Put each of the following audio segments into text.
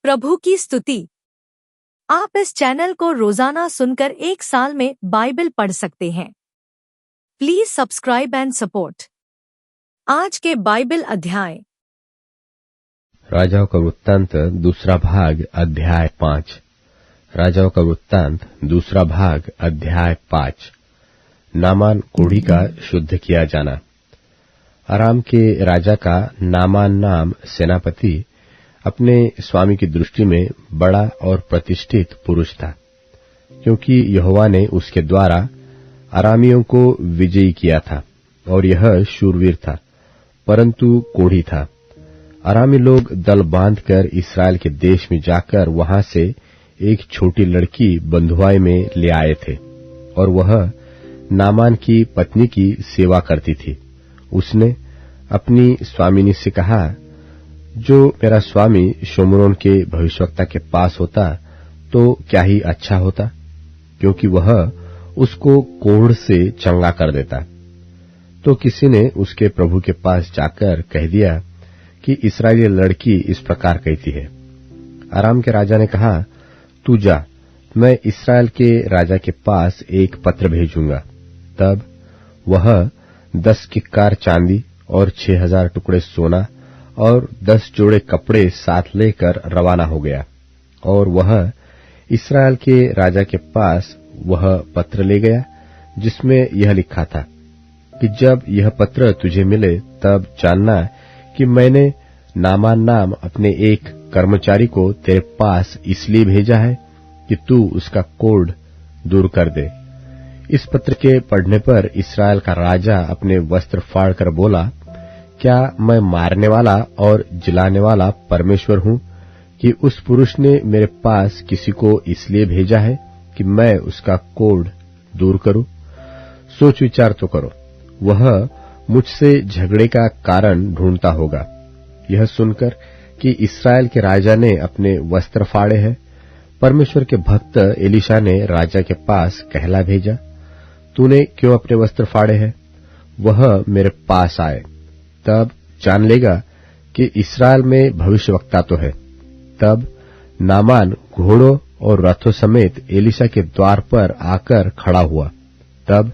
प्रभु की स्तुति। आप इस चैनल को रोजाना सुनकर 1 साल में बाइबल पढ़ सकते हैं। Please subscribe and support. आज के बाइबल अध्याय राजाओं का वृत्तांत दूसरा भाग अध्याय 5। राजाओं का वृत्तांत दूसरा भाग अध्याय 5। नामान कोढ़ी का शुद्ध किया जाना। अराम के राजा का नामान नाम सेनापति अपने स्वामी की दृष्टि में बड़ा और प्रतिष्ठित पुरुष था, क्योंकि यहोवा ने उसके द्वारा अरामियों को विजयी किया था और यह शूरवीर था, परंतु कोढ़ी था। अरामी लोग दल बांधकर इस्राएल के देश में जाकर वहां से एक छोटी लड़की बंधुआई में ले आए थे, और वह नामान की पत्नी की सेवा करती थी। उसने अपनी स्वामिनी से कहा, जो मेरा स्वामी शोमरोन के भविष्यवक्ता के पास होता तो क्या ही अच्छा होता, क्योंकि वह उसको कोढ़ से चंगा कर देता। तो किसी ने उसके प्रभु के पास जाकर कह दिया कि इस्राएली लड़की इस प्रकार कहती है। अराम के राजा ने कहा, तू जा, मैं इस्राएल के राजा के पास एक पत्र भेजूंगा। तब वह 10 किक्कार चांदी और 6000 टुकड़े सोना और 10 जोड़े कपड़े साथ लेकर रवाना हो गया, और वह इस्राएल के राजा के पास वह पत्र ले गया जिसमें यह लिखा था कि जब यह पत्र तुझे मिले तब जानना कि मैंने नामान नाम अपने एक कर्मचारी को तेरे पास इसलिए भेजा है कि तू उसका कोढ़ दूर कर दे। इस पत्र के पढ़ने पर इस्राएल का राजा अपने वस्त्र फाड़ कर बोला, क्या मैं मारने वाला और जिलाने वाला परमेश्वर हूं कि उस पुरुष ने मेरे पास किसी को इसलिए भेजा है कि मैं उसका कोढ़ दूर करूं? सोच विचार तो करो, वह मुझसे झगड़े का कारण ढूंढता होगा। यह सुनकर कि इस्राएल के राजा ने अपने वस्त्र फाड़े हैं, परमेश्वर के भक्त एलीशा ने राजा के पास कहला भेजा, तूने क्यों अपने वस्त्र फाड़े हैं? वह मेरे पास आए, तब जान लेगा कि इस्राएल में भविष्यवक्ता तो है। तब नामान घोड़ों और रथों समेत एलीशा के द्वार पर आकर खड़ा हुआ। तब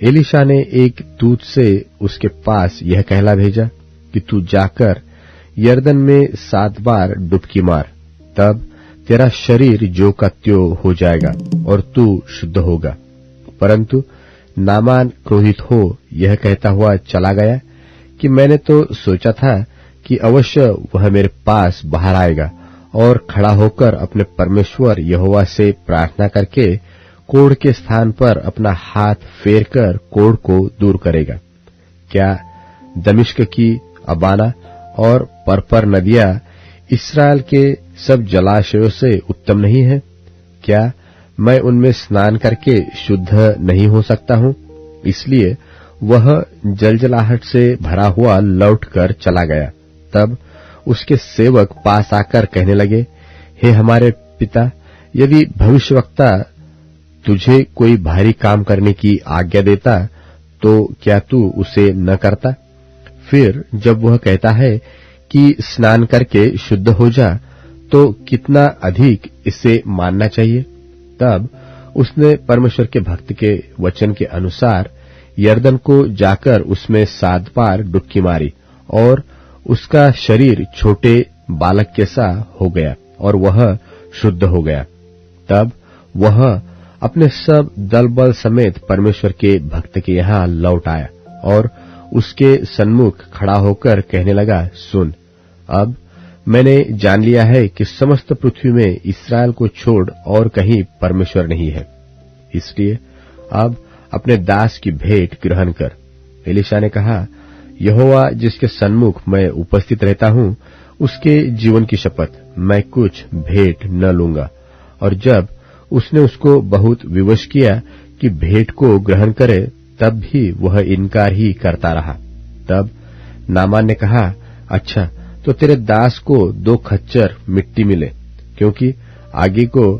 एलीशा ने एक दूत से उसके पास यह कहला भेजा कि तू जाकर यरदन में 7 बार डुबकी मार, तब तेरा शरीर जो का त्यों हो जाएगा और तू शुद्ध होगा। परंतु नामान क्रोधित हो यह कहता हुआ चला गया कि मैंने तो सोचा था कि अवश्य वह मेरे पास बाहर आएगा और खड़ा होकर अपने परमेश्वर यहोवा से प्रार्थना करके कोढ़ के स्थान पर अपना हाथ फेरकर कोढ़ को दूर करेगा। क्या दमिश्क की अबाना और परपर नदियां इस्राएल के सब जलाशयों से उत्तम नहीं है? क्या मैं उनमें स्नान करके शुद्ध नहीं हो सकता हूं? इसलिए वह जलजलाहट से भरा हुआ लौटकर चला गया। तब उसके सेवक पास आकर कहने लगे, हे हमारे पिता, यदि भविष्यवक्ता तुझे कोई भारी काम करने की आज्ञा देता तो क्या तू उसे न करता? फिर जब वह कहता है कि स्नान करके शुद्ध हो जा, तो कितना अधिक इसे मानना चाहिए। तब उसने परमेश्वर के भक्त के वचन के अनुसार यरदन को जाकर उसमें 7 बार डुबकी मारी, और उसका शरीर छोटे बालक के सा हो गया और वह शुद्ध हो गया। तब वह अपने सब दल बल समेत परमेश्वर के भक्त के यहाँ लौट आया और उसके सन्मुख खड़ा होकर कहने लगा, सुन, अब मैंने जान लिया है कि समस्त पृथ्वी में इस्राएल को छोड़ और कहीं परमेश्वर नहीं है, इसलिए अब अपने दास की भेंट ग्रहण कर। एलीशा ने कहा, यहोवा जिसके सन्मुख मैं उपस्थित रहता हूं, उसके जीवन की शपथ, मैं कुछ भेंट न लूंगा। और जब उसने उसको बहुत विवश किया कि भेंट को ग्रहण करे, तब भी वह इनकार ही करता रहा। तब नामान ने कहा, अच्छा, तो तेरे दास को 2 खच्चर मिट्टी मिले, क्योंकि आगे को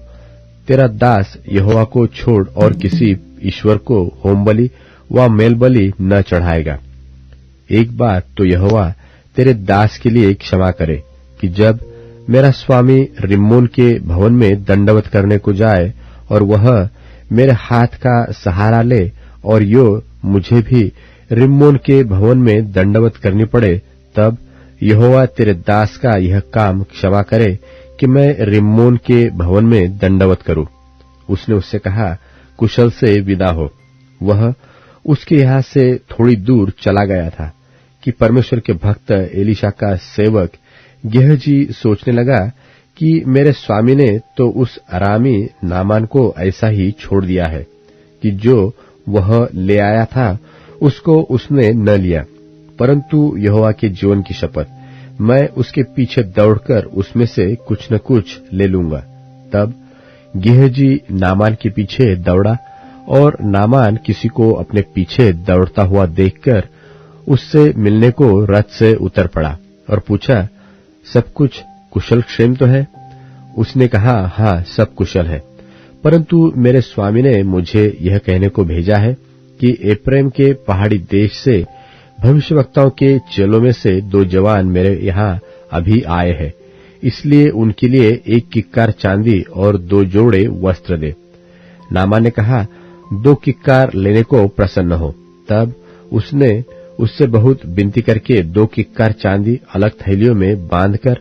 तेरा दास यहोवा को छोड़ और किसी ईश्वर को होमबलि व मेलबलि न चढ़ाएगा। एक बात तो यहोवा तेरे दास के लिए क्षमा करे कि जब मेरा स्वामी रिम्मोन के भवन में दंडवत करने को जाए और वह मेरे हाथ का सहारा ले, और यो मुझे भी रिम्मोन के भवन में दंडवत करनी पड़े, तब यहोवा तेरे दास का यह काम क्षमा करे कि मैं रिम्मोन के भवन में दंडवत करूं। उसने उससे कहा, कुशल से विदा हो। वह उसके यहां से थोड़ी दूर चला गया था कि परमेश्वर के भक्त एलीशा का सेवक गेहजी सोचने लगा कि मेरे स्वामी ने तो उस अरामी नामान को ऐसा ही छोड़ दिया है कि जो वह ले आया था उसको उसने न लिया, परंतु यहोवा के जीवन की शपथ, मैं उसके पीछे दौड़कर उसमें से कुछ न कुछ ले लूंगा। तब गेहजी नामान के पीछे दौड़ा, और नामान किसी को अपने पीछे दौड़ता हुआ देखकर उससे मिलने को रथ से उतर पड़ा और पूछा, सब कुछ कुशल क्षेम तो है? उसने कहा, हाँ, सब कुशल है, परंतु मेरे स्वामी ने मुझे यह कहने को भेजा है कि एप्रैम के पहाड़ी देश से भविष्यवक्ताओं के चेलों में से 2 जवान मेरे यहाँ अभी आए हैं, इसलिए उनके लिए 1 किक्कार चांदी और 2 जोड़े वस्त्र दे। नामान ने कहा, 2 किक्कार लेने को प्रसन्न हो। तब उसने उससे बहुत विनती करके 2 किक्कार चांदी अलग थैलियों में बांधकर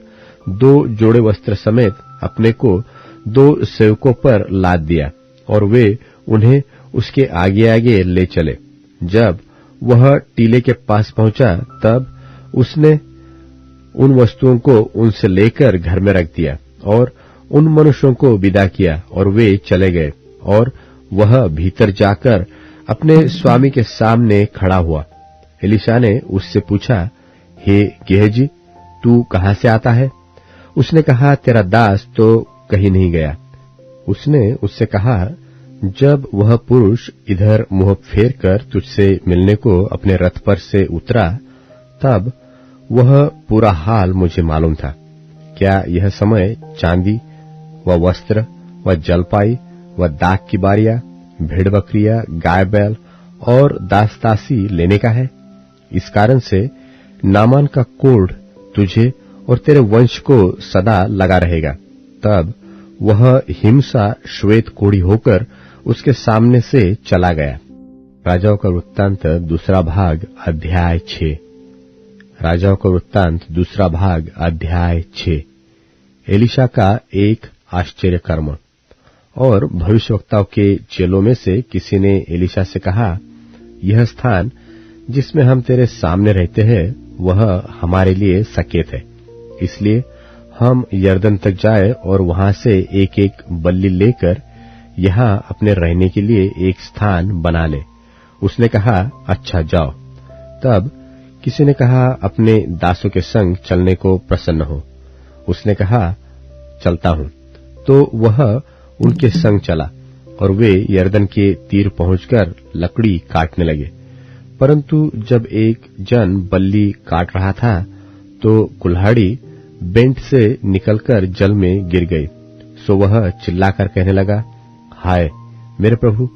2 जोड़े वस्त्र समेत अपने को 2 सेवकों पर लाद दिया, और वे उन्हें उसके आगे आगे ले चले। जब वह टीले के पास पहुंचा, तब उसने उन वस्तुओं को उनसे लेकर घर में रख दिया और उन मनुष्यों को विदा किया, और वे चले गए। और वह भीतर जाकर अपने स्वामी के सामने खड़ा हुआ। एलीशा ने उससे पूछा, हे गेहजी, तू कहां से आता है? उसने कहा, तेरा दास तो कहीं नहीं गया। उसने उससे कहा, जब वह पुरुष इधर मुंह फेर कर तुझसे मिलने को अपने रथ पर से उतरा, तब वह पूरा हाल मुझे मालूम था। क्या यह समय चांदी व वस्त्र व जलपाई व दाख की बारियां, भेड़ बकरियां, गाय बैल और दास दासी लेने का है? इस कारण से नामान का कोढ़ तुझे और तेरे वंश को सदा लगा रहेगा। तब वह हिमसा श्वेत कोढ़ी होकर उसके सामने से चला गया। राजाओं का वृत्तांत दूसरा भाग अध्याय 6। राजाओं का वृत्तांत दूसरा भाग अध्याय 6। एलीशा का एक आश्चर्य कर्म। और भविष्यवक्ताओं के चेलों में से किसी ने एलीशा से कहा, यह स्थान जिसमें हम तेरे सामने रहते हैं वह हमारे लिए सकेत है, इसलिए हम यरदन तक जाए और वहां से एक एक बल्ली लेकर यहाँ अपने रहने के लिए एक स्थान बना ले। उसने कहा, अच्छा जाओ। तब किसी ने कहा, अपने दासों के संग चलने को प्रसन्न हो। उसने कहा, चलता हूं। तो वह उनके संग चला, और वे यरदन के तीर पहुंचकर लकड़ी काटने लगे। परंतु जब एक जन बल्ली काट रहा था, तो कुल्हाड़ी बेंट से निकलकर जल में गिर गई। सो वह चिल्लाकर कहने लगा, हाय मेरे प्रभु,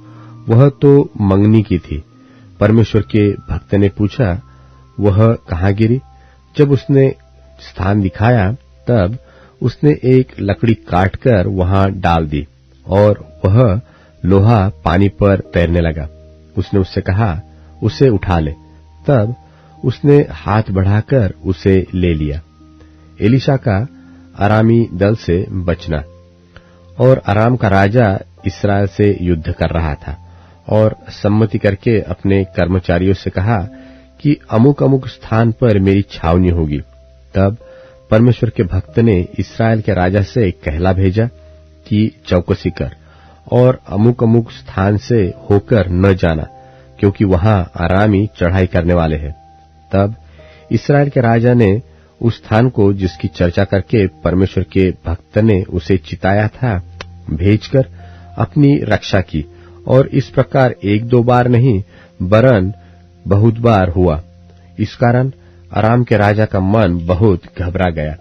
वह तो मंगनी की थी। परमेश्वर के भक्त ने पूछा, वह कहाँ गिरी? जब उसने स्थान दिखाया, तब उसने एक लकड़ी काटकर वहां डाल दी, और वह लोहा पानी पर तैरने लगा। उसने उससे कहा, उसे उठा ले। तब उसने हाथ बढ़ाकर उसे ले लिया। एलीशा का अरामी दल से बचना। और अराम का राजा इस्राएल से युद्ध कर रहा था, और सम्मति करके अपने कर्मचारियों से कहा कि अमुक अमुक स्थान पर मेरी छावनी होगी। तब परमेश्वर के भक्त ने इस्राएल के राजा से कहला भेजा कि चौकसी कर और अमुक अमुक स्थान से होकर न जाना, क्योंकि वहां अरामी चढ़ाई करने वाले हैं। तब इस्राएल के राजा ने उस स्थान को, जिसकी चर्चा करके परमेश्वर के भक्त ने उसे चिताया था, भेजकर अपनी रक्षा की। और इस प्रकार 1-2 बार नहीं, वरन बहुत बार हुआ। इस कारण अराम के राजा का मन बहुत घबरा गया।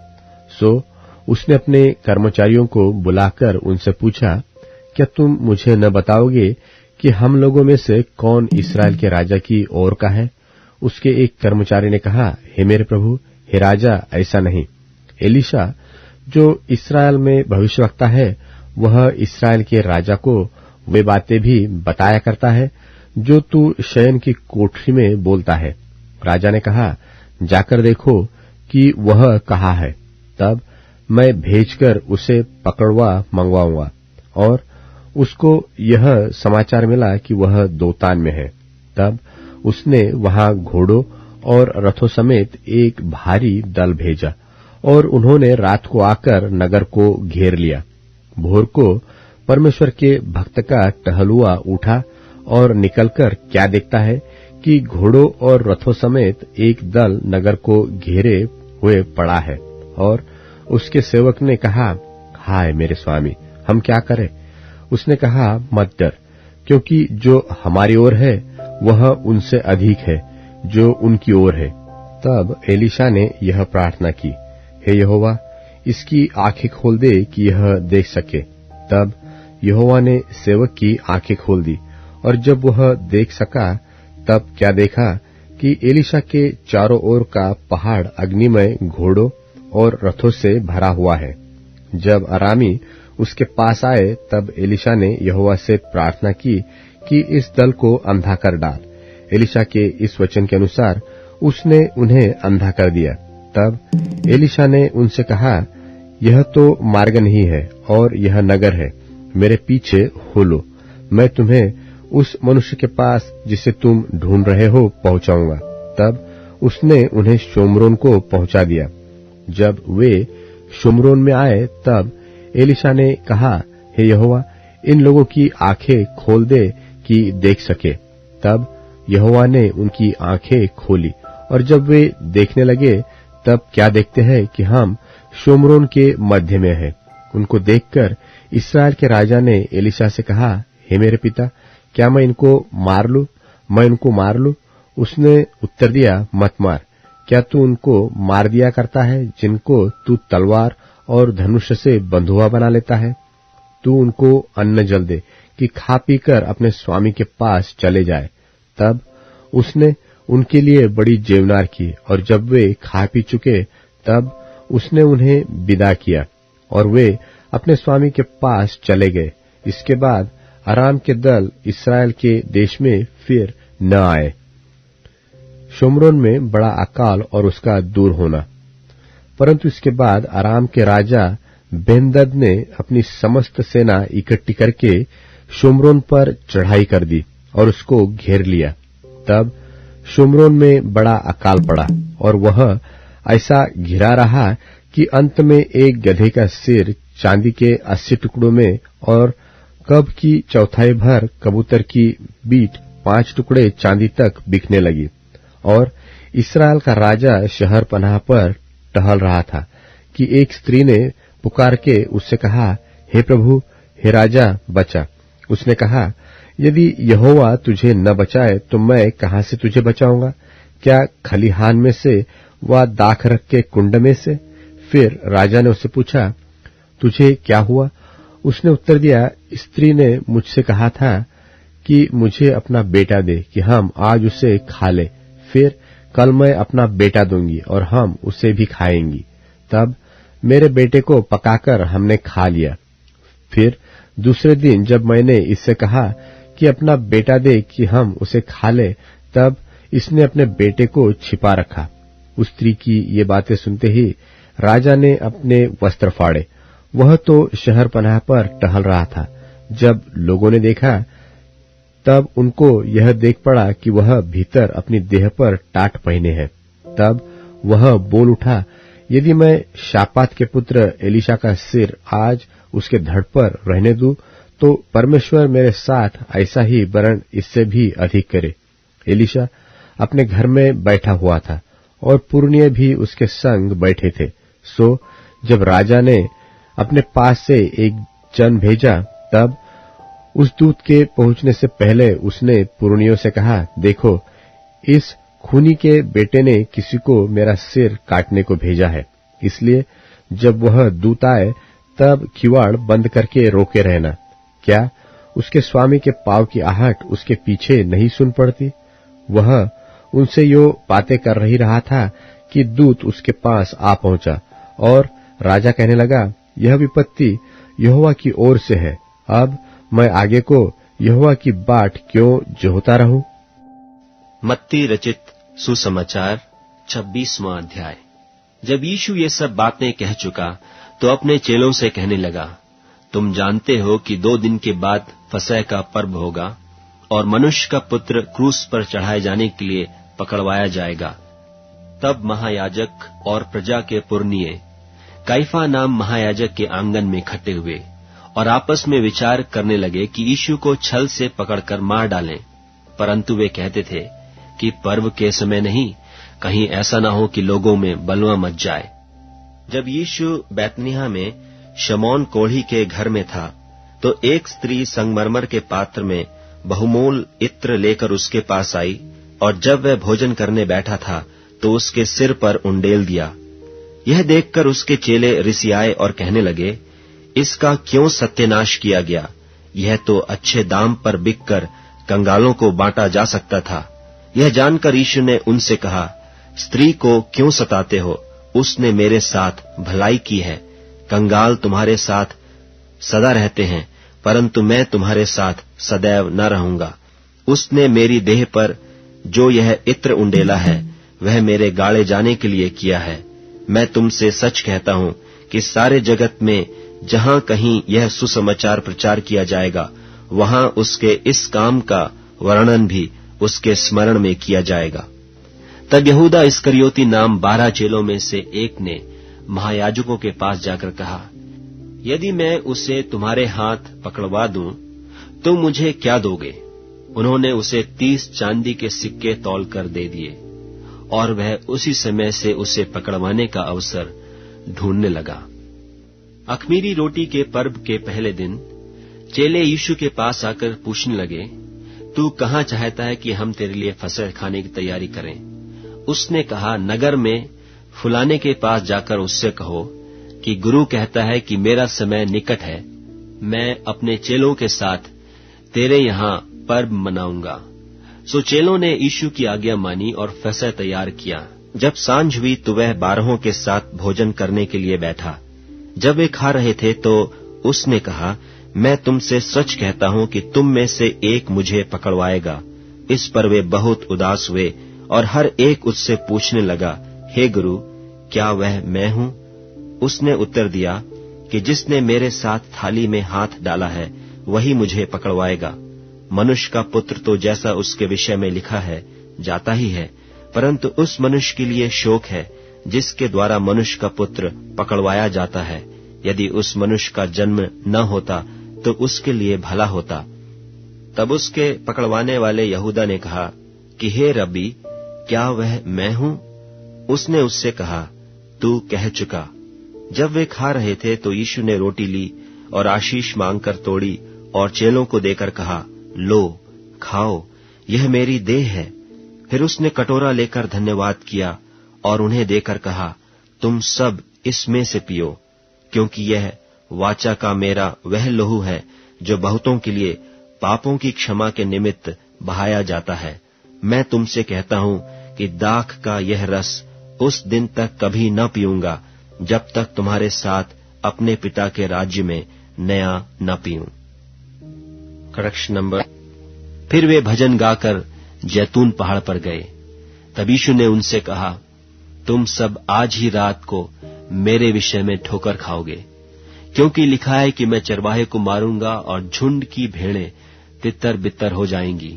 सो उसने अपने कर्मचारियों को बुलाकर उनसे पूछा, क्या तुम मुझे न बताओगे कि हम लोगों में से कौन इस्राएल के राजा की ओर का है? उसके एक कर्मचारी ने कहा, हे मेरे प्रभु, हे राजा, ऐसा नहीं। एलीशा जो इस्राएल में भविष्यवक्ता है वह इस्राएल के राजा को वे बातें भी बताया करता है जो तू शयन की कोठरी में बोलता है। राजा ने कहा, जाकर देखो कि वह कहाँ है। तब मैं भेजकर उसे पकड़वा मंगवाऊंगा। और उसको यह समाचार मिला कि वह दोतान में है। तब उसने वहां घोड़ों और रथों समेत एक भारी दल भेजा और उन्होंने रात को आकर नगर को घेर लिया। भोर को परमेश्वर के भक्त का टहलुआ उठा और निकलकर क्या देखता है कि घोड़ों और रथों समेत एक दल नगर को घेरे हुए पड़ा है। और उसके सेवक ने कहा, हाय मेरे स्वामी, हम क्या करें? उसने कहा, मत डर, क्योंकि जो हमारी ओर है वह उनसे अधिक है जो उनकी ओर है। तब एलीशा ने यह प्रार्थना की, हे यहोवा, इसकी आंखें खोल दे कि यह देख सके। तब यहोवा ने सेवक की आंखें खोल दी, और जब वह देख सका तब क्या देखा कि एलीशा के चारों ओर का पहाड़ अग्निमय घोड़ों और रथों से भरा हुआ है। जब अरामी उसके पास आए तब एलीशा ने यहोवा से प्रार्थना की कि इस दल को अंधा कर डाल। एलीशा के इस वचन के अनुसार उसने उन्हें अंधा कर दिया। तब एलीशा ने उनसे कहा, यह तो मार्ग नहीं है और यह नगर है, मेरे पीछे हो लो, मैं तुम्हें उस मनुष्य के पास जिसे तुम ढूंढ रहे हो पहुंचाऊंगा। तब उसने उन्हें शोम्रोन को पहुंचा दिया। जब वे शोम्रोन में आए तब एलीशा ने कहा, हे यहोवा, इन लोगों की आंखें खोल दे कि देख सके। तब यहोवा ने उनकी आंखें खोली, और जब वे देखने लगे तब क्या देखते हैं कि हम शोम्रोन के मध्य में हैं। उनको देखकर इस्राएल के राजा ने एलीशा से कहा, हे मेरे पिता, क्या मैं इनको मार लूं? मैं इनको मार लूं? उसने उत्तर दिया, मत मार। क्या तू उनको मार दिया करता है जिनको तू तलवार और धनुष से बंधुआ बना लेता है? तू उनको अन्न जल दे कि खा पीकर अपने स्वामी के पास चले जाए। तब उसने उनके लिए बड़ी जेवनार की, और जब वे खा पी चुके तब उसने उन्हें विदा किया और वे अपने स्वामी के पास चले गए। इसके बाद अराम के दल इस्राएल के देश में फिर न आए। शोम्रोन में बड़ा अकाल और उसका दूर होना। परंतु इसके बाद अराम के राजा बेनदद ने अपनी समस्त सेना इकट्ठी करके शोम्रोन पर चढ़ाई कर दी और उसको घेर लिया। तब शोम्रोन में बड़ा अकाल पड़ा और वह ऐसा घिरा रहा कि अंत में एक गधे का सिर चांदी के 80 टुकड़ों में और कब की चौथाई भर कबूतर की बीट 5 टुकड़े चांदी तक बिकने लगी। और इस्राएल का राजा शहर पनाह पर टहल रहा था कि एक स्त्री ने पुकार के उससे कहा, हे प्रभु, हे राजा, बचा। उसने कहा, यदि यहोवा तुझे न बचाए तो मैं कहां से तुझे बचाऊंगा? क्या खलिहान में से व दाख रख के कुंड में से? फिर राजा ने उससे पूछा, तुझे क्या हुआ? उसने उत्तर दिया, स्त्री ने मुझसे कहा था कि मुझे अपना बेटा दे कि हम आज उसे खा ले, फिर कल मैं अपना बेटा दूंगी और हम उसे भी खाएंगी। तब मेरे बेटे को पकाकर हमने खा लिया। फिर दूसरे दिन जब मैंने इससे कहा कि अपना बेटा दे कि हम उसे खा ले, तब इसने अपने बेटे को छिपा रखा। उस स्त्री की ये बातें सुनते ही राजा ने अपने वस्त्र फाड़े। वह तो शहर पनाह पर टहल रहा था। जब लोगों ने देखा तब उनको यह देख पड़ा कि वह भीतर अपनी देह पर टाट पहने है। तब वह बोल उठा, यदि मैं शापात के पुत्र एलीशा का सिर आज उसके धड़ पर रहने दूं, तो परमेश्वर मेरे साथ ऐसा ही वरन इससे भी अधिक करे। एलीशा अपने घर में बैठा हुआ था और पुरनिये भी उसके संग बैठे थे। सो जब राजा ने अपने पास से एक जन भेजा, तब उस दूत के पहुंचने से पहले उसने पुरनियों से कहा, देखो, इस खूनी के बेटे ने किसी को मेरा सिर काटने को भेजा है। इसलिए जब वह दूत आए तब किवाड़ बंद करके रोके रहना। क्या उसके स्वामी के पांव की आहट उसके पीछे नहीं सुन पड़ती? वह उनसे यो बातें कर ही रहा था कि दूत उसके पास आ पहुंचा और राजा कहने लगा, यह विपत्ति यहोवा की ओर से है, अब मैं आगे को यहोवा की बाट क्यों जोहता रहूं? मत्ती रचित सुसमाचार 26वां अध्याय। जब यीशु ये सब बातें कह चुका तो अपने चेलों से कहने लगा, तुम जानते हो कि 2 दिन के बाद फसह का पर्व होगा और मनुष्य का पुत्र क्रूस पर चढ़ाए जाने के लिए पकड़वाया जाएगा। तब महायाजक और प्रजा के पुरनिये काइफा नाम महायाजक के आंगन में इकट्ठे हुए और आपस में विचार करने लगे कि यीशु को छल से पकड़कर मार डालें, परंतु वे कहते थे कि पर्व के समय नहीं, कहीं ऐसा न हो कि लोगों में बलवा मच जाए। जब यीशु बैतनिय्याह में शमौन कोढ़ी के घर में था तो एक स्त्री संगमरमर के पात्र में बहुमूल इत्र लेकर उसके पास आई, और जब वह भोजन करने बैठा था तो उसके सिर पर उंडेल दिया। यह देखकर उसके चेले रिसियाए और कहने लगे, इसका क्यों सत्यानाश किया गया? यह तो अच्छे दाम पर बिककर कंगालों को बांटा जा सकता था। यह जानकर यीशु ने उनसे कहा, स्त्री को क्यों सताते हो? उसने मेरे साथ भलाई की है। कंगाल तुम्हारे साथ सदा रहते हैं, परंतु मैं तुम्हारे साथ सदैव न रहूंगा। उसने मेरी देह पर जो यह इत्र उंडेला है वह मेरे गाड़े जाने के लिए किया है। मैं तुमसे सच कहता हूं कि सारे जगत में जहां कहीं यह सुसमाचार प्रचार किया जाएगा, वहां उसके इस काम का वर्णन भी उसके स्मरण में किया जाएगा। तब यहूदा इस्करियोती नाम 12 चेलों में से एक ने महायाजकों के पास जाकर कहा, यदि मैं उसे तुम्हारे हाथ पकड़वा दूं तो मुझे क्या दोगे? उन्होंने उसे 30 चांदी के सिक्के तौल कर दे दिए, और वह उसी समय से उसे पकड़वाने का अवसर ढूंढने लगा। अख़मीरी रोटी के पर्व के पहले दिन चेले यीशु के पास आकर पूछने लगे, तू कहाँ चाहता है कि हम तेरे लिए फसह खाने की तैयारी करें? उसने कहा, नगर में फुलाने के पास जाकर उससे कहो कि गुरु कहता है कि मेरा समय निकट है, मैं अपने चेलों के साथ तेरे यहां पर्व मनाऊंगा। सो चेलों ने यीशु की आज्ञा मानी और फसह तैयार किया। जब सांझ हुई तो वह 12 के साथ भोजन करने के लिए बैठा। जब वे खा रहे थे तो उसने कहा, मैं तुमसे सच कहता हूं कि तुम में से एक मुझे पकड़वाएगा। इस पर वे बहुत उदास हुए और हर एक उससे पूछने लगा, हे गुरु, क्या वह मैं हूं? उसने उत्तर दिया कि जिसने मेरे साथ थाली में हाथ डाला है वही मुझे पकड़वाएगा। मनुष्य का पुत्र तो जैसा उसके विषय में लिखा है जाता ही है, परंतु उस मनुष्य के लिए शोक है जिसके द्वारा मनुष्य का पुत्र पकड़वाया जाता है। यदि उस मनुष्य का जन्म न होता तो उसके लिए भला होता। तब उसके पकड़वाने वाले यहूदा ने कहा कि हे रब्बी, क्या वह मैं हूं? उसने उससे कहा, तू कह चुका। जब वे खा रहे थे तो यीशु ने रोटी ली और आशीष मांगकर तोड़ी और चेलों को देकर कहा, लो, खाओ, यह मेरी देह है। फिर उसने कटोरा लेकर धन्यवाद किया और उन्हें देकर कहा, तुम सब इसमें से पियो, क्योंकि यह वाचा का मेरा वह लहू है जो बहुतों के लिए पापों की क्षमा के निमित्त बहाया जाता है। मैं तुमसे कहता हूं कि दाख का यह रस उस दिन तक कभी न पीऊंगा जब तक तुम्हारे साथ अपने पिता के राज्य में नया न पीऊं। कड़क्ष नंबर। फिर वे भजन गाकर जैतून पहाड़ पर गए। तब यीशु ने उनसे कहा, तुम सब आज ही रात को मेरे विषय में ठोकर खाओगे, क्योंकि लिखा है कि मैं चरवाहे को मारूंगा और झुंड की भेड़ें तितर बितर हो जाएंगी।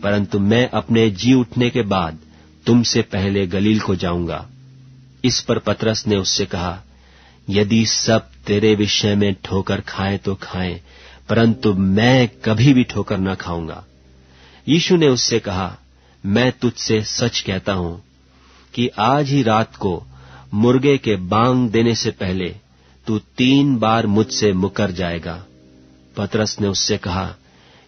परंतु मैं अपने जी उठने के बाद तुमसे पहले गलील को जाऊंगा। इस पर पतरस ने उससे कहा, यदि सब तेरे विषय में ठोकर खाएं तो खाएं, परंतु मैं कभी भी ठोकर न खाऊंगा। यीशु ने उससे कहा, मैं तुझसे सच कहता हूं कि आज ही रात को मुर्गे के बांग देने से पहले तू 3 बार मुझसे मुकर जाएगा। पतरस ने उससे कहा,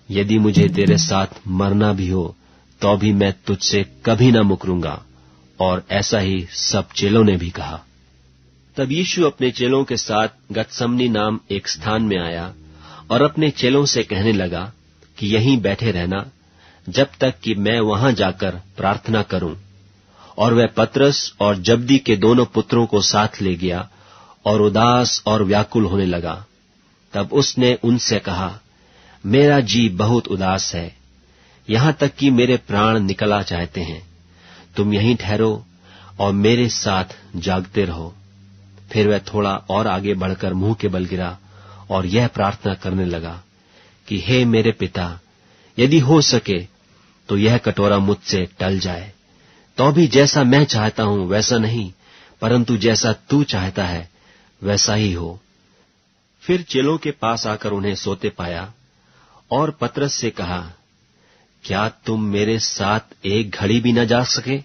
यदि मुझे तेरे साथ मरना भी हो तो भी मैं तुझसे कभी न मुकरूंगा। और ऐसा ही सब चेलों ने भी कहा। तब यीशु अपने चेलों के साथ गतसमनी नाम एक स्थान में आया और अपने चेलों से कहने लगा कि यहीं बैठे रहना जब तक कि मैं वहां जाकर प्रार्थना करूं। और वह पतरस और जब्दी के दोनों पुत्रों को साथ ले गया और उदास और व्याकुल होने लगा। तब उसने उनसे कहा, मेरा जी बहुत उदास है, यहां तक कि मेरे प्राण निकला चाहते हैं। तुम यहीं ठहरो और मेरे साथ जागते रहो। फिर वह थोड़ा और आगे बढ़कर मुंह के बल गिरा और यह प्रार्थना करने लगा कि हे मेरे पिता, यदि हो सके तो यह कटोरा मुझसे टल जाए, तो भी जैसा मैं चाहता हूं वैसा नहीं, परंतु जैसा तू चाहता है वैसा ही हो। फिर चेलों के पास आकर उन्हें सोते पाया और पतरस से कहा, क्या तुम मेरे साथ एक घड़ी भी न जाग सके?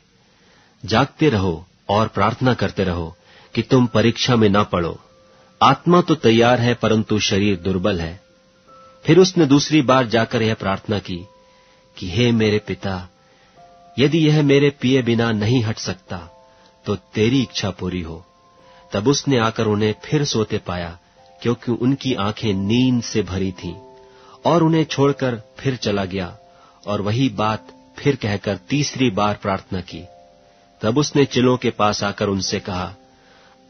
जागते रहो और प्रार्थना करते रहो कि तुम परीक्षा में न पड़ो। आत्मा तो तैयार है परंतु शरीर दुर्बल है। फिर उसने दूसरी बार जाकर यह प्रार्थना की कि हे मेरे पिता, यदि यह मेरे पिए बिना नहीं हट सकता तो तेरी इच्छा पूरी हो। तब उसने आकर उन्हें फिर सोते पाया, क्योंकि उनकी आंखें नींद से भरी थीं, और उन्हें छोड़कर फिर चला गया और वही बात फिर कहकर तीसरी बार प्रार्थना की। तब उसने चेलों के पास आकर उनसे कहा,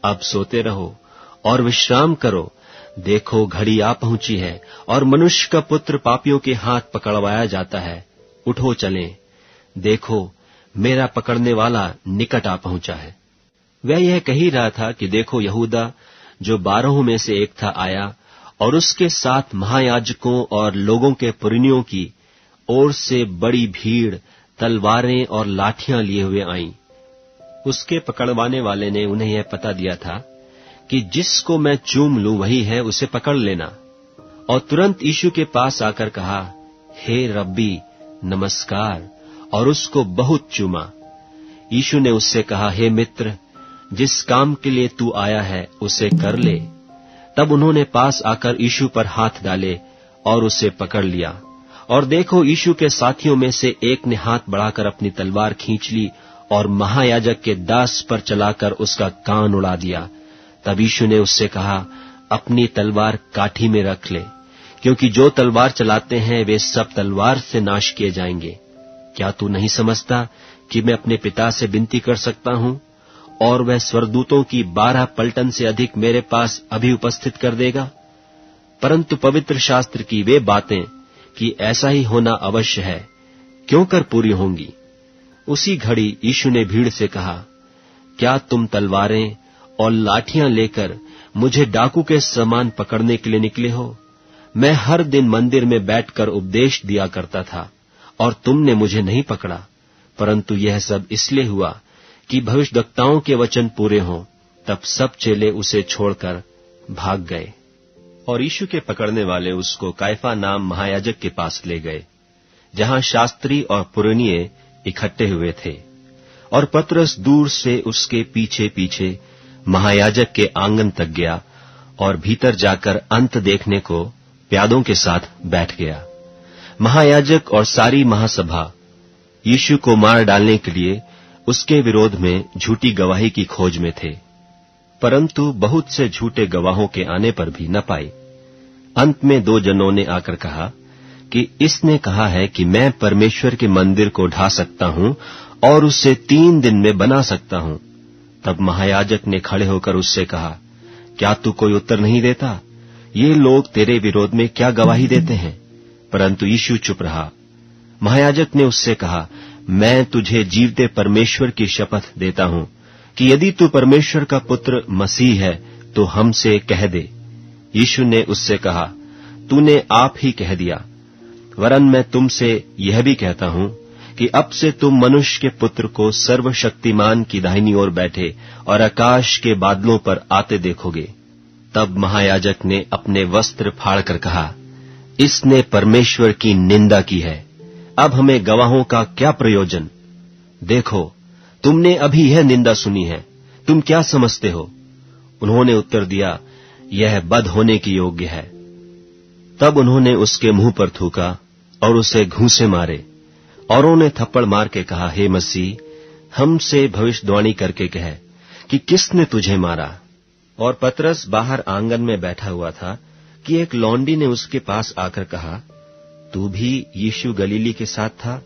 अब सोते रहो और विश्राम करो। देखो घड़ी आ पहुंची है और मनुष्य का पुत्र पापियों के हाथ पकड़वाया जाता है। उठो चलें, देखो मेरा पकड़ने वाला निकट आ पहुंचा है। वह यह कह ही रहा था कि देखो यहूदा, जो 12 में से एक था, आया और उसके साथ महायाजकों और लोगों के पुरनियों की ओर से बड़ी भीड़ तलवारें और लाठियां लिए हुए आईं। उसके पकड़वाने वाले ने उन्हें यह पता दिया था कि जिसको मैं चूम लूं वही है, उसे पकड़ लेना। और तुरंत यीशु के पास आकर कहा, हे रब्बी, नमस्कार, और उसको बहुत चूमा। यीशु ने उससे कहा, हे मित्र, जिस काम के लिए तू आया है उसे कर ले। तब उन्होंने पास आकर यीशु पर हाथ डाले और उसे पकड़ लिया। और देखो, यीशु के साथियों में से एक ने हाथ बढ़ाकर अपनी तलवार खींच ली और महायाजक के दास पर चलाकर उसका कान उड़ा दिया। तब यीशु ने उससे कहा, अपनी तलवार काठी में रख ले, क्योंकि जो तलवार चलाते हैं वे सब तलवार से नाश किए जाएंगे। क्या तू नहीं समझता कि मैं अपने पिता से विनती कर सकता हूं और वह स्वर्गदूतों की 12 पलटन से अधिक मेरे पास अभी उपस्थित कर देगा? परंतु पवित्र शास्त्र की वे बातें कि ऐसा ही होना अवश्य है, क्यों कर पूरी होंगी। उसी घड़ी यीशु ने भीड़ से कहा, क्या तुम तलवारें और लाठियां लेकर मुझे डाकू के समान पकड़ने के लिए निकले हो? मैं हर दिन मंदिर में बैठकर उपदेश दिया करता था और तुमने मुझे नहीं पकड़ा, परंतु यह सब इसलिए हुआ कि भविष्यद्वक्ताओं के वचन पूरे हों। तब सब चेले उसे छोड़कर भाग गए। और यीशु के पकड़ने वाले उसको कायफा नाम महायाजक के पास ले गए, जहां शास्त्री और पुरनिये इकट्ठे हुए थे। और पतरस दूर से उसके पीछे पीछे महायाजक के आंगन तक गया और भीतर जाकर अंत देखने को प्यादों के साथ बैठ गया। महायाजक और सारी महासभा यीशु को मार डालने के लिए उसके विरोध में झूठी गवाही की खोज में थे, परंतु बहुत से झूठे गवाहों के आने पर भी न पाए। अंत में 2 जनों ने आकर कहा कि इसने कहा है कि मैं परमेश्वर के मंदिर को ढा सकता हूं और उसे 3 दिन में बना सकता हूं। तब महायाजक ने खड़े होकर उससे कहा, क्या तू कोई उत्तर नहीं देता? ये लोग तेरे विरोध में क्या गवाही देते हैं? परंतु यीशु चुप रहा। महायाजक ने उससे कहा, मैं तुझे जीवते परमेश्वर की शपथ देता हूं कि यदि तू परमेश्वर का पुत्र मसीह है तो हमसे कह दे। यीशु ने उससे कहा, तूने आप ही कह दिया। वरन मैं तुमसे यह भी कहता हूं कि अब से तुम मनुष्य के पुत्र को सर्वशक्तिमान की दाहिनी ओर बैठे और आकाश के बादलों पर आते देखोगे। तब महायाजक ने अपने वस्त्र फाड़कर कहा, इसने परमेश्वर की निंदा की है। अब हमें गवाहों का क्या प्रयोजन? देखो, तुमने अभी यह निंदा सुनी है, तुम क्या समझते हो? उन्होंने उत्तर दिया, यह बद होने की योग्य है। तब उन्होंने उसके मुंह पर थूका और उसे घूंसे मारे, और उन्होंने थप्पड़ मार के कहा, हे मसीह, हमसे भविष्यवाणी करके कह कि किसने तुझे मारा। और पतरस बाहर आंगन में बैठा हुआ था कि एक लौंडी ने उसके पास आकर कहा, तू भी यीशु गलीली के साथ था?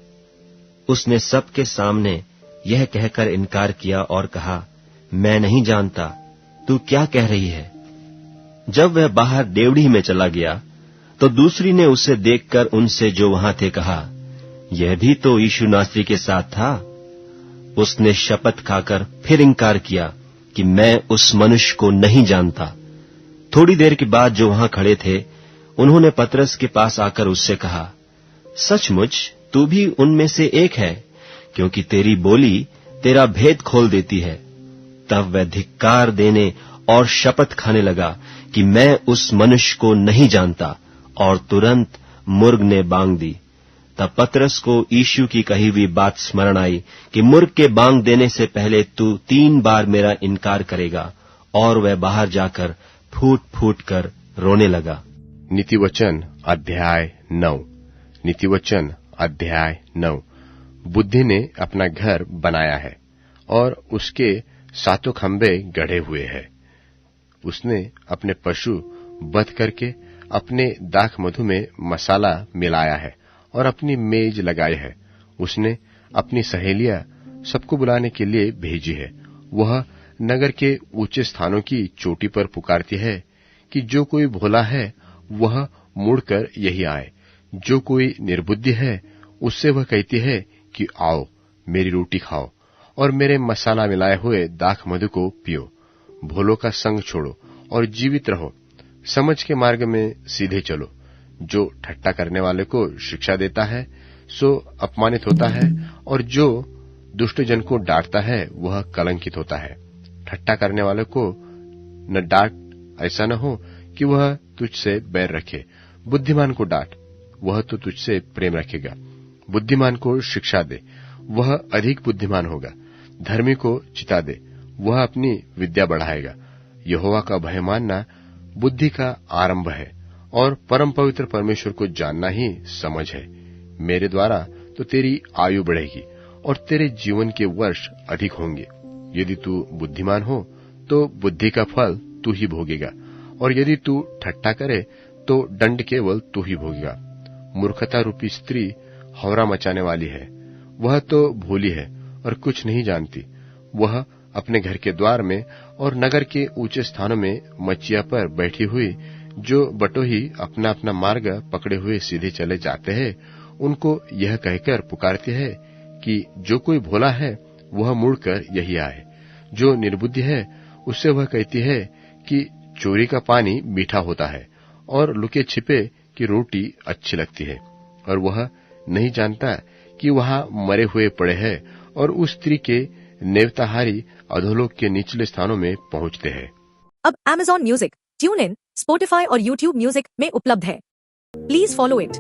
उसने सबके सामने यह कहकर इनकार किया और कहा, मैं नहीं जानता। तू क्या कह रही है? जब वह बाहर डेवढ़ी में चला गया तो दूसरी ने उसे देखकर उनसे जो वहां थे कहा, यह भी तो यीशु नासरी के साथ था। उसने शपथ खाकर फिर इंकार किया कि मैं उस मनुष्य को नहीं जानता। थोड़ी देर के बाद जो वहां खड़े थे उन्होंने पतरस के पास आकर उससे कहा, सचमुच तू भी उनमें से एक है, क्योंकि तेरी बोली तेरा भेद खोल देती है। तब वह धिक्कार देने और शपथ खाने लगा कि मैं उस मनुष्य को नहीं जानता, और तुरंत मुर्ग ने बांग दी। तब पतरस को यीशु की कही हुई बात स्मरण आई कि मुर्ग के बांग देने से पहले तू 3 बार मेरा इनकार करेगा, और वह बाहर जाकर फूट फूट कर रोने लगा। नीतिवचन अध्याय 9। नीतिवचन अध्याय 9। बुद्धि ने अपना घर बनाया है और उसके सातों खंभे गढ़े हुए हैं। उसने अपने पशु वध करके अपने दाख मधु में मसाला मिलाया है और अपनी मेज लगाई है। उसने अपनी सहेलियां सबको बुलाने के लिए भेजी है। वह नगर के ऊंचे स्थानों की चोटी पर पुकारती है कि जो कोई भोला है वह मुड़कर यही आए। जो कोई निर्बुद्धि है उससे वह कहती है कि आओ मेरी रोटी खाओ और मेरे मसाला मिलाए हुए दाख मधु को पियो। भोलों का संग छोड़ो और जीवित रहो। समझ के मार्ग में सीधे चलो। जो ठट्टा करने वाले को शिक्षा देता है सो अपमानित होता है, और जो दुष्ट जन को डांटता है वह कलंकित होता है। ठट्टा करने वाले को न डांट, ऐसा न हो कि वह तुझसे बैर रखे। बुद्धिमान को डांट, वह तो तुझसे प्रेम रखेगा। बुद्धिमान को शिक्षा दे, वह अधिक बुद्धिमान होगा। धर्मी को चिता दे, वह अपनी विद्या बढ़ाएगा। यहोवा का भय मानना बुद्धि का आरंभ है, और परम पवित्र परमेश्वर को जानना ही समझ है। मेरे द्वारा तो तेरी आयु बढ़ेगी और तेरे जीवन के वर्ष अधिक होंगे। यदि तू बुद्धिमान हो तो बुद्धि का फल तू ही भोगेगा, और यदि तू ठट्टा करे तो दंड केवल तू ही भोगेगा। मूर्खता रूपी स्त्री हौरा मचाने वाली है। वह तो भोली है और कुछ नहीं जानती। वह अपने घर के द्वार में और नगर के ऊंचे स्थानों में मचिया पर बैठी हुई जो बटोही अपना अपना मार्ग पकड़े हुए सीधे चले जाते हैं, उनको यह कहकर पुकारती है कि जो कोई भोला है वह मुड़कर यही आए। जो निर्बुद्धि है उससे वह कहती है कि चोरी का पानी मीठा होता है और लुके छिपे की रोटी अच्छी लगती है, और वह नहीं जानता कि वहां मरे हुए पड़े हैं और उस स्त्री के नेवताहारी अधोलोक के निचले स्थानों में पहुंचते हैं। अब Amazon music, tune in, Spotify और YouTube म्यूजिक में उपलब्ध है। Please follow it.